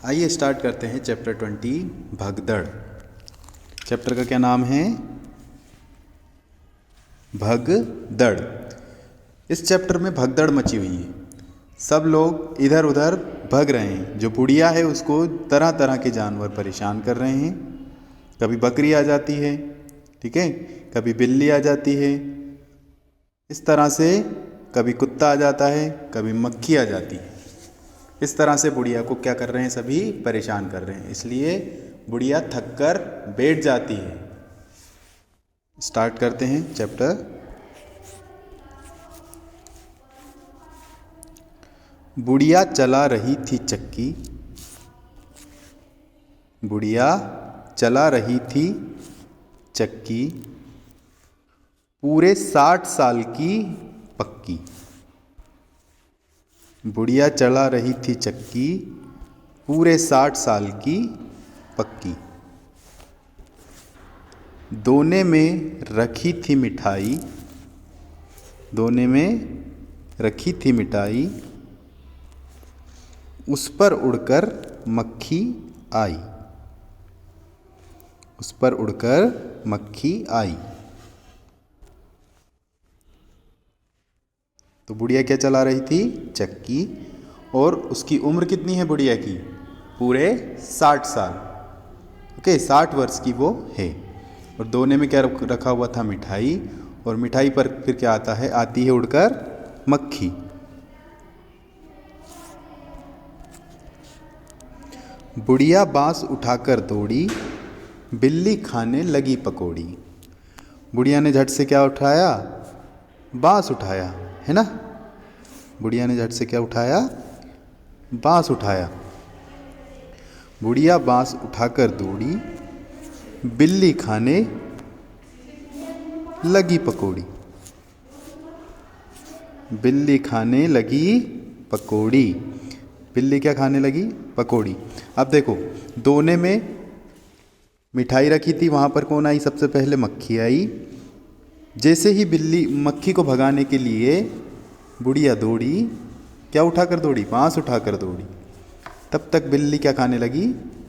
आइए स्टार्ट करते हैं चैप्टर 20 भगदड़। चैप्टर का क्या नाम है? भगदड़। इस चैप्टर में भगदड़ मची हुई है, सब लोग इधर उधर भग रहे हैं। जो बुढ़िया है उसको तरह तरह के जानवर परेशान कर रहे हैं। कभी बकरी आ जाती है, ठीक है, कभी बिल्ली आ जाती है, इस तरह से कभी कुत्ता आ जाता है, कभी मक्खी आ जाती है। इस तरह से बुढ़िया को क्या कर रहे हैं? सभी परेशान कर रहे हैं, इसलिए बुढ़िया थक कर बैठ जाती है। स्टार्ट करते हैं चैप्टर। बुढ़िया चला रही थी चक्की, बुढ़िया चला रही थी चक्की, पूरे 60 साल की पक्की। बुढ़िया चला रही थी चक्की, पूरे 60 साल की पक्की। दोने में रखी थी मिठाई, दोने में रखी थी मिठाई, उस पर उड़कर मक्खी आई, उस पर उड़कर मक्खी आई। तो बुढ़िया क्या चला रही थी? चक्की। और उसकी उम्र कितनी है बुढ़िया की? पूरे 60 साल। ओके, 60 वर्ष की वो है। और दोने में क्या रखा हुआ था? मिठाई। और मिठाई पर फिर क्या आता है? आती है उड़कर मक्खी। बुढ़िया बांस उठाकर दौड़ी, बिल्ली खाने लगी पकौड़ी। बुढ़िया ने झट से क्या उठाया? बांस उठाया, है ना। बुढ़िया ने झट से क्या उठाया? बांस उठाया। बुढ़िया बांस उठाकर दौड़ी, बिल्ली खाने लगी पकौड़ी, बिल्ली खाने लगी पकौड़ी। बिल्ली क्या खाने लगी? पकौड़ी। अब देखो, दोने में मिठाई रखी थी, वहाँ पर कौन आई? सबसे पहले मक्खी आई। जैसे ही बिल्ली मक्खी को भगाने के लिए बुढ़िया दौड़ी, क्या उठाकर दौड़ी? बांस उठाकर दौड़ी। तब तक बिल्ली क्या खाने लगी?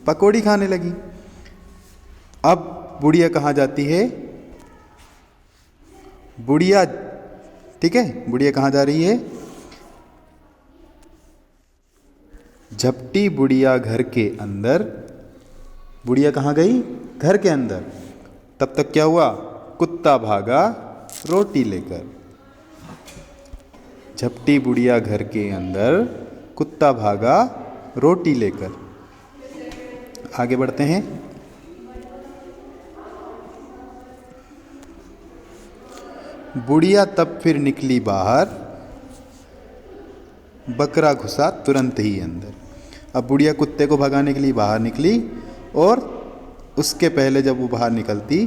पकौड़ी खाने लगी। अब बुढ़िया कहाँ जाती है? बुढ़िया, ठीक है, बुढ़िया कहाँ जा रही है? झपटी बुढ़िया घर के अंदर। बुढ़िया कहाँ गई? घर के अंदर। तब तक क्या हुआ? कुत्ता भागा रोटी लेकर। झपटी बुढ़िया घर के अंदर, कुत्ता भागा रोटी लेकर। आगे बढ़ते हैं। बुढ़िया तब फिर निकली बाहर, बकरा घुसा तुरंत ही अंदर। अब बुढ़िया कुत्ते को भगाने के लिए बाहर निकली, और उसके पहले जब वो बाहर निकलती,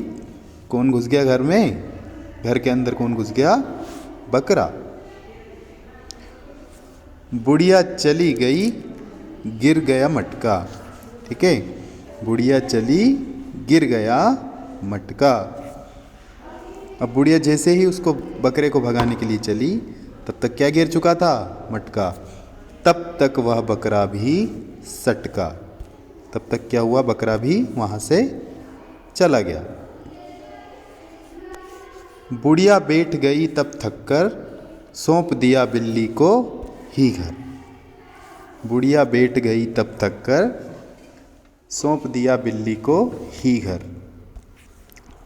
कौन घुस गया घर में? घर के अंदर कौन घुस गया? बकरा। बुढ़िया चली गई, गिर गया मटका। ठीक है, बुढ़िया चली, गिर गया मटका। अब बुढ़िया जैसे ही उसको बकरे को भगाने के लिए चली, तब तक क्या गिर चुका था? मटका। तब तक वह बकरा भी सटका। तब तक क्या हुआ? बकरा भी वहाँ से चला गया। बुढ़िया बैठ गई तब थककर, सौंप दिया बिल्ली को ही घर। बुढ़िया बैठ गई तब थककर, सौंप दिया बिल्ली को ही घर।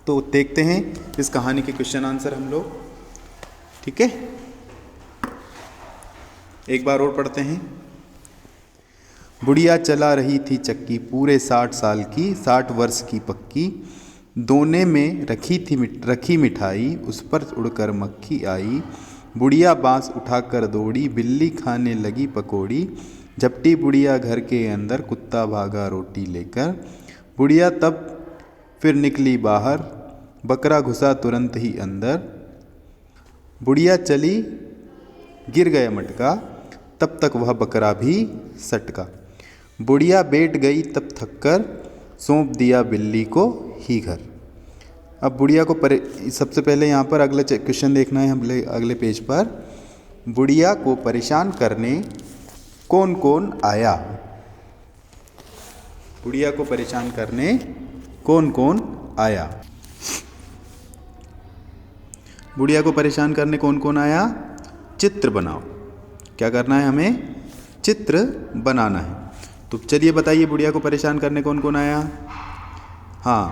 तो देखते हैं इस कहानी के क्वेश्चन आंसर हम लोग, ठीक है। एक बार और पढ़ते हैं। बुढ़िया चला रही थी चक्की, पूरे 60 साल की, 60 वर्ष की पक्की। दोने में रखी मिठाई, उस पर उड़कर मक्खी आई। बुढ़िया बांस उठाकर दौड़ी, बिल्ली खाने लगी पकौड़ी। झपटी बुढ़िया घर के अंदर, कुत्ता भागा रोटी लेकर। बुढ़िया तब फिर निकली बाहर, बकरा घुसा तुरंत ही अंदर। बुढ़िया चली, गिर गया मटका। तब तक वह बकरा भी सटका। बुढ़िया बैठ गई तब थककर, सौंप दिया बिल्ली को ही घर। अब बुढ़िया को सबसे पहले यहाँ पर अगला क्वेश्चन देखना है हम अगले पेज पर। बुढ़िया को परेशान करने कौन कौन आया? बुढ़िया को परेशान करने कौन कौन आया। बुढ़िया को परेशान करने कौन कौन आया? चित्र बनाओ। क्या करना है हमें? चित्र बनाना है। तो चलिए बताइए बुढ़िया को परेशान करने कौन कौन आया। हाँ,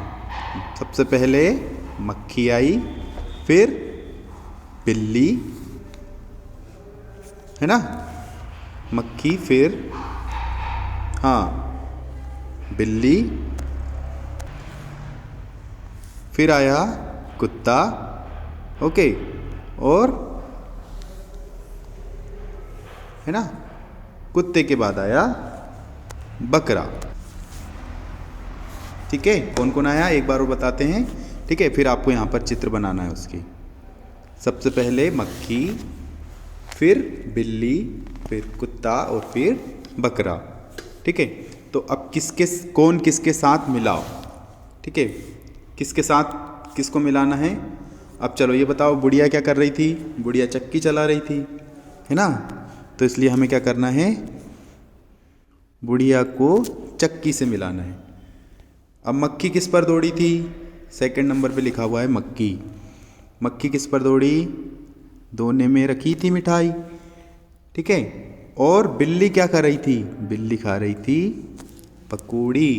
सबसे पहले मक्खी आई, फिर बिल्ली, है ना, मक्खी, फिर हाँ बिल्ली, फिर आया कुत्ता, ओके, और है ना, कुत्ते के बाद आया बकरा। ठीक है, कौन कौन आया एक बार वो बताते हैं। ठीक है, फिर आपको यहाँ पर चित्र बनाना है उसकी। सबसे पहले मक्खी, फिर बिल्ली, फिर कुत्ता और फिर बकरा। ठीक है, तो अब कौन किसके साथ मिलाओ। ठीक है, किसके साथ किसको मिलाना है। अब चलो ये बताओ, बुढ़िया क्या कर रही थी? बुढ़िया चक्की चला रही थी, है ना, तो इसलिए हमें क्या करना है? बुढ़िया को चक्की से मिलाना है। अब मक्खी किस पर दौड़ी थी? सेकंड नंबर पे लिखा हुआ है मक्खी। मक्खी किस पर दौड़ी? दोने में रखी थी मिठाई। ठीक है, और बिल्ली क्या कर रही थी? बिल्ली खा रही थी पकौड़ी।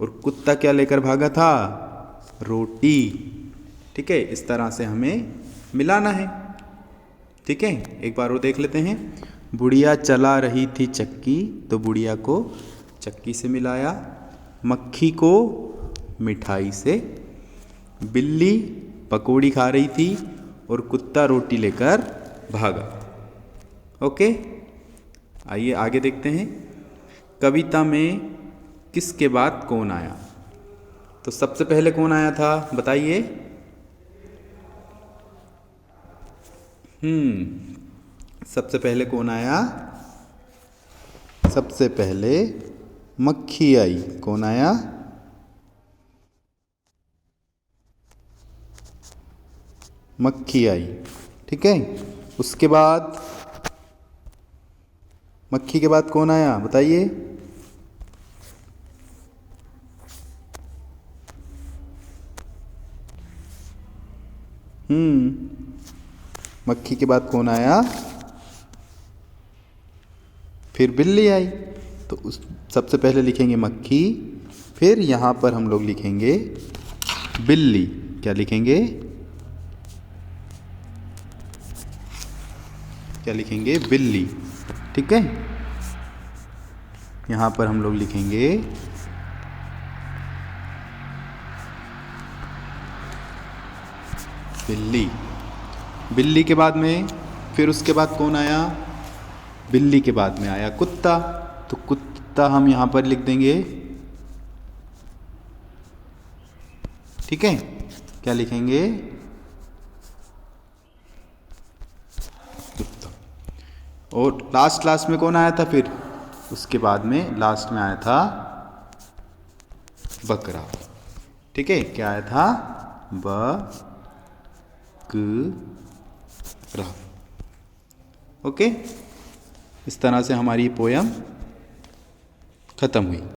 और कुत्ता क्या लेकर भागा था? रोटी। ठीक है, इस तरह से हमें मिलाना है। ठीक है, एक बार वो देख लेते हैं। बुढ़िया चला रही थी चक्की, तो बुढ़िया को चक्की से मिलाया। मक्खी को मिठाई से, बिल्ली पकौड़ी खा रही थी और कुत्ता रोटी लेकर भागा। ओके, आइए आगे देखते हैं। कविता में किसके बाद कौन आया? तो सबसे पहले कौन आया था बताइए। सबसे पहले कौन आया? सबसे पहले मक्खी आई। कौन आया? मक्खी आई। ठीक है, उसके बाद मक्खी के बाद कौन आया बताइए। मक्खी के बाद कौन आया? फिर बिल्ली आई। तो उस सबसे पहले लिखेंगे मक्खी, फिर यहाँ पर हम लोग लिखेंगे बिल्ली। क्या लिखेंगे? क्या लिखेंगे? बिल्ली। ठीक है, यहाँ पर हम लोग लिखेंगे बिल्ली। बिल्ली के बाद में फिर उसके बाद कौन आया? बिल्ली के बाद में आया कुत्ता। तो कुत्ता हम यहाँ पर लिख देंगे। ठीक है, क्या लिखेंगे? कुत्ता। और लास्ट में कौन आया था फिर? उसके बाद में लास्ट में आया था बकरा। ठीक है, क्या आया था? बकरा। ओके, इस तरह से हमारी पोयम खत्म हुई।